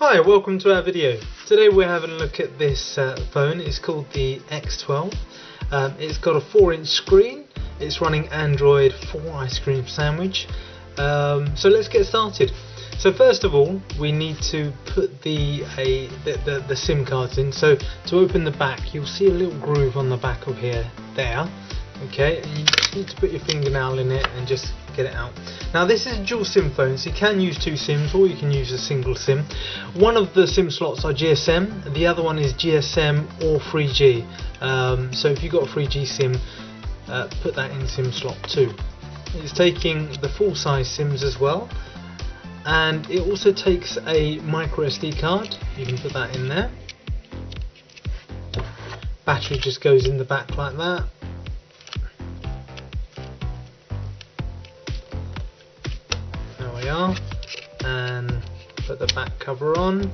Hi, welcome to our video. Today we're having a look at this phone. It's called the X12. It's got a 4-inch screen. It's running Android for ice cream sandwich. So let's get started. So first of all, we need to put the SIM cards in. So to open the back, you'll see a little groove on the back of here, there. Okay, and you just need to put your fingernail in it and just get it out. Now this is a dual SIM phone, so you can use 2 SIMs or you can use a single SIM. One of the SIM slots are GSM, the other one is GSM or 3G. So if you've got a 3G SIM, put that in SIM slot 2. It's taking the full size SIMs as well, and it also takes a micro SD card. You can put that in there. Battery just goes in the back like that. And put the back cover on.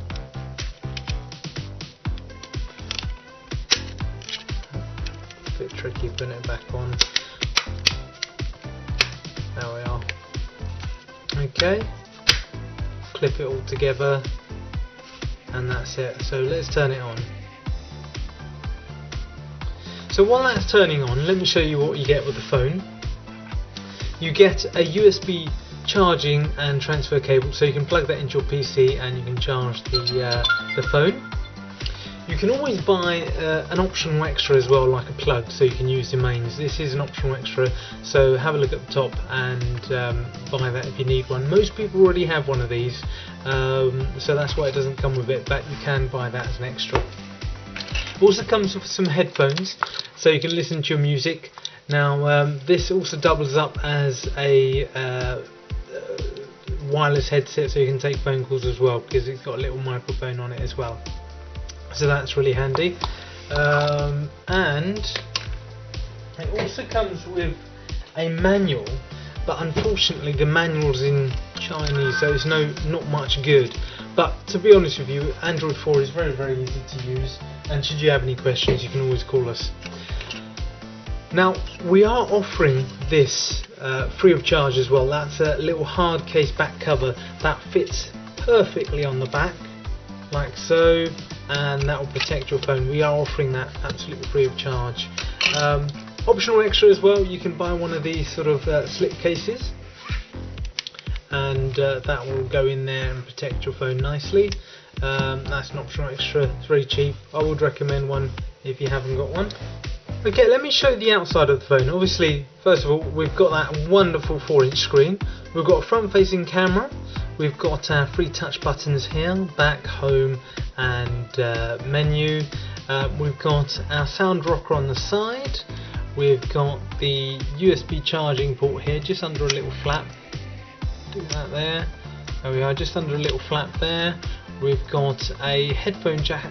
A bit tricky putting it back on. There we are. Okay, clip it all together and that's it. So let's turn it on. So while that's turning on, let me show you what you get with the phone. You get a USB charging and transfer cable, so you can plug that into your PC and you can charge the phone. You can always buy an optional extra as well, like a plug, so you can use the mains. This is an optional extra, so have a look at the top and buy that if you need one. Most people already have one of these, so that's why it doesn't come with it, but you can buy that as an extra. It also comes with some headphones, so you can listen to your music. Now this also doubles up as a wireless headset, so you can take phone calls as well, because it's got a little microphone on it as well, so that's really handy. And it also comes with a manual, but unfortunately the manual's in Chinese, so it's not much good. But to be honest with you, Android 4 is very easy to use, and should you have any questions you can always call us. Now we are offering this free of charge as well. That's a little hard case back cover that fits perfectly on the back like so, and that will protect your phone. We are offering that absolutely free of charge. Optional extra as well, you can buy one of these sort of slip cases, and that will go in there and protect your phone nicely. That's an optional extra, it's very cheap. I would recommend one if you haven't got one. Okay, let me show the outside of the phone. Obviously, first of all, we've got that wonderful 4-inch screen. We've got a front-facing camera. We've got our 3 touch buttons here, back, home, and menu. We've got our sound rocker on the side. We've got the USB charging port here, just under a little flap. Do that there. There we are, just under a little flap there. We've got a headphone jack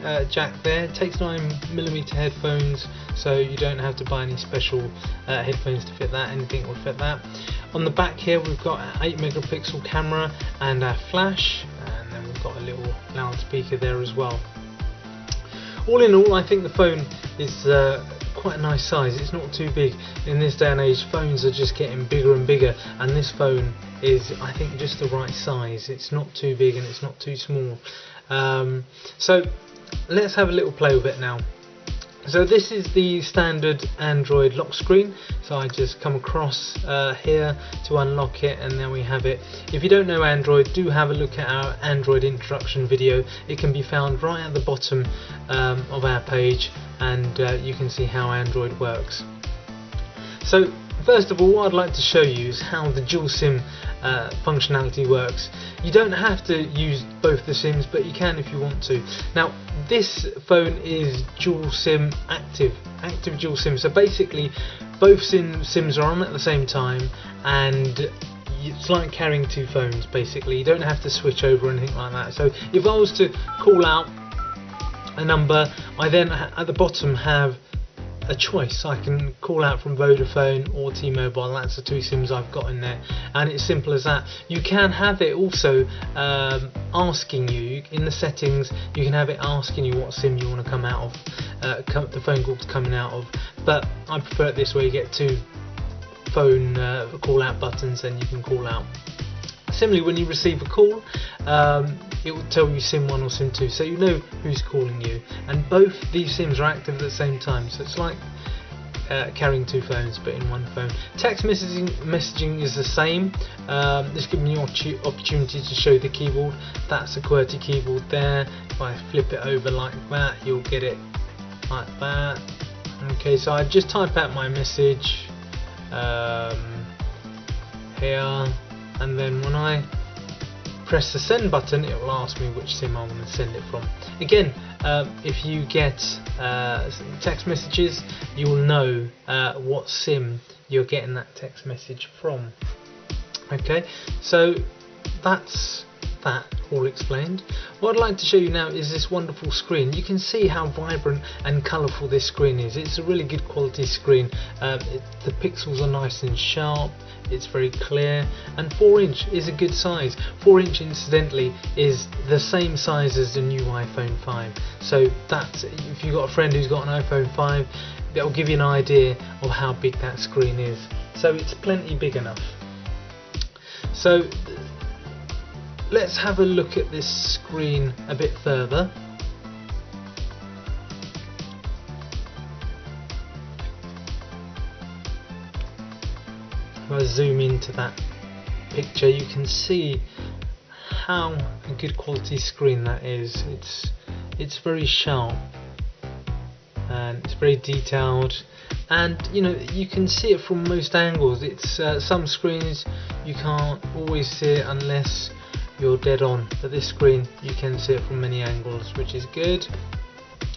there. It takes 9mm headphones, so you don't have to buy any special headphones to fit that. Anything will fit that. On the back here we've got an 8-megapixel camera and our flash, and then we've got a little loudspeaker there as well. All in all, I think the phone is quite a nice size. It's not too big. In this day and age, phones are just getting bigger and bigger, and this phone is, I think, just the right size. It's not too big and it's not too small. So let's have a little play with it now. So this is the standard Android lock screen, so I just come across here to unlock it, and then we have it. If you don't know Android, do have a look at our Android introduction video. It can be found right at the bottom of our page, and you can see how Android works. So first of all, what I'd like to show you is how the dual SIM functionality works. You don't have to use both the SIMs, but you can if you want to. Now this phone is dual SIM active dual SIM, so basically both SIMs are on at the same time, and it's like carrying 2 phones basically. You don't have to switch over or anything like that. So if I was to call out a number, I then at the bottom have a choice. I can call out from Vodafone or T-Mobile. That's the 2 SIMs I've got in there, and it's simple as that. You can have it also asking you in the settings. You can have it asking you what SIM you want to come out of, the phone call's coming out of. But I prefer it this way. You get 2 phone call out buttons, and you can call out. Similarly, when you receive a call, it will tell you SIM 1 or SIM 2, so you know who's calling you, and both these SIMs are active at the same time, so it's like carrying two phones but in one phone. Text messaging is the same. This gives me the opportunity to show the keyboard. That's a QWERTY keyboard there. If I flip it over like that, you'll get it like that. Okay, so I just type out my message here, and then when I press the send button, it will ask me which SIM I want to send it from. Again, if you get text messages, you will know what SIM you're getting that text message from. Okay, so that's that all explained. What I'd like to show you now is this wonderful screen. You can see how vibrant and colourful this screen is. It's a really good quality screen. The pixels are nice and sharp, it's very clear, and 4" is a good size. 4" incidentally is the same size as the new iPhone 5, so that's, if you've got a friend who's got an iPhone 5, that will give you an idea of how big that screen is. So it's plenty big enough. So let's have a look at this screen a bit further. If I zoom into that picture, you can see how a good quality screen that is. It's very sharp and it's very detailed, and you know, you can see it from most angles. It's some screens you can't always see it unless you're dead on, but this screen you can see it from many angles, which is good.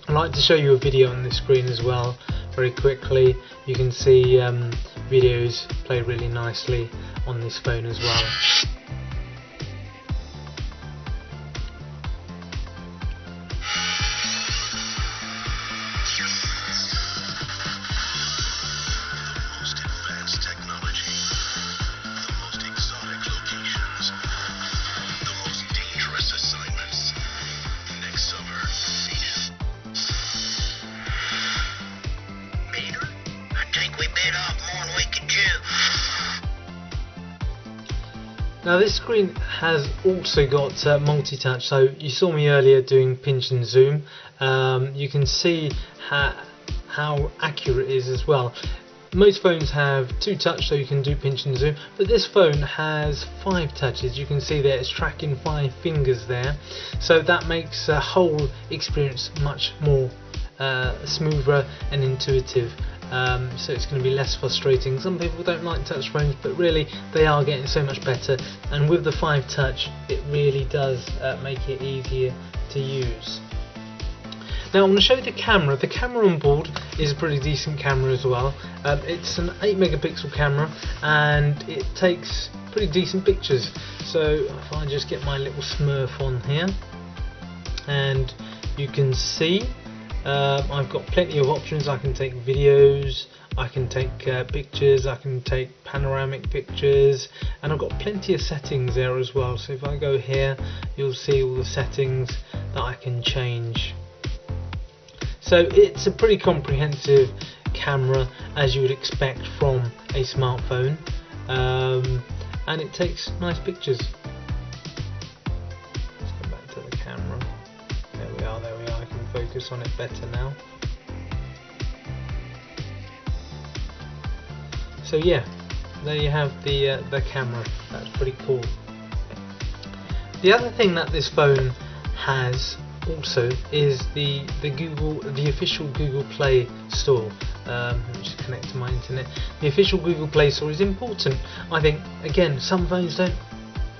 I'd like to show you a video on this screen as well very quickly. You can see videos play really nicely on this phone as well. Now this screen has also got multi-touch, so you saw me earlier doing pinch and zoom. You can see how accurate it is as well. Most phones have 2 touch, so you can do pinch and zoom, but this phone has 5 touches. You can see that it's tracking 5 fingers there, so that makes the whole experience much more smoother and intuitive. So it's going to be less frustrating. Some people don't like touch phones, but really they are getting so much better, and with the 5 touch it really does make it easier to use. Now I'm going to show you the camera. The camera on board is a pretty decent camera as well. It's an 8 megapixel camera and it takes pretty decent pictures. So if I just get my little Smurf on here, and you can see I've got plenty of options. I can take videos, I can take pictures, I can take panoramic pictures, and I've got plenty of settings there as well. So if I go here, you'll see all the settings that I can change. So it's a pretty comprehensive camera, as you would expect from a smartphone, and it takes nice pictures. Let's go back to the camera. There we are, I can focus on it better now. So yeah, there you have the camera. That's pretty cool. The other thing that this phone has also is the official Google Play Store. Let me just connect to my internet. The official Google Play Store is important. I think, again, some phones don't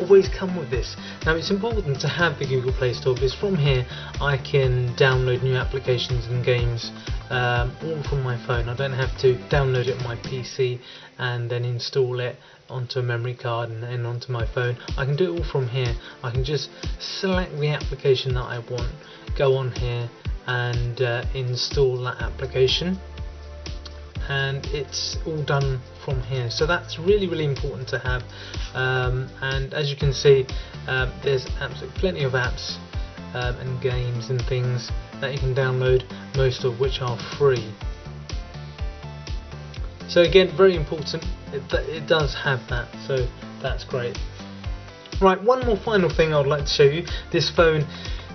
always come with this. Now it's important to have the Google Play Store because from here I can download new applications and games all from my phone. I don't have to download it on my PC and then install it onto a memory card and then onto my phone. I can do it all from here. I can just select the application that I want, go on here and install that application, and it's all done from here. So that's really important to have, and as you can see, there's absolutely plenty of apps and games and things that you can download, most of which are free. So again, very important, it does have that, so that's great. Right, one more final thing I would like to show you. This phone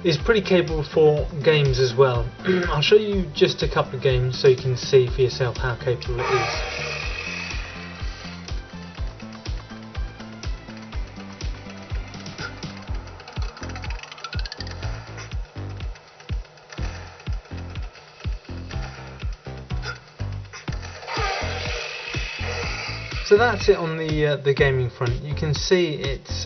is pretty capable for games as well. I'll show you just a couple of games so you can see for yourself how capable it is. So that's it on the gaming front. You can see it's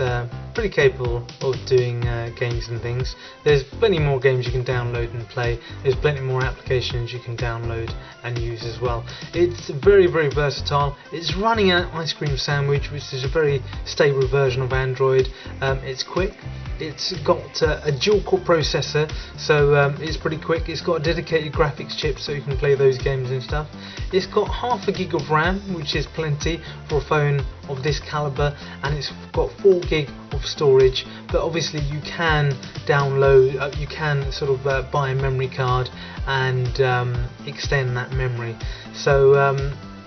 pretty capable of doing games and things. There's plenty more games you can download and play. There's plenty more applications you can download and use as well. It's very, very versatile. It's running an ice cream sandwich, which is a very stable version of Android. It's quick. It's got a dual-core processor, so it's pretty quick. It's got a dedicated graphics chip, so you can play those games and stuff. It's got half a gig of RAM, which is plenty for a phone of this caliber, and it's got 4 gig of storage. But obviously, you can download, you can sort of buy a memory card and extend that memory. So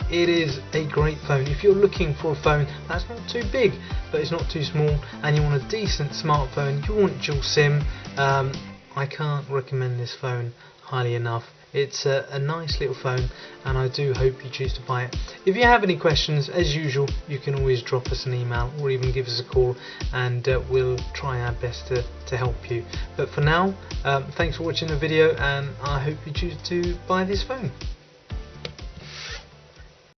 it is a great phone. If you're looking for a phone that's not too big but it's not too small, and you want a decent smartphone, you want dual SIM, I can't recommend this phone highly enough. It's a nice little phone, and I do hope you choose to buy it. If you have any questions, as usual, you can always drop us an email or even give us a call, and we'll try our best to help you. But for now, thanks for watching the video, and I hope you choose to buy this phone.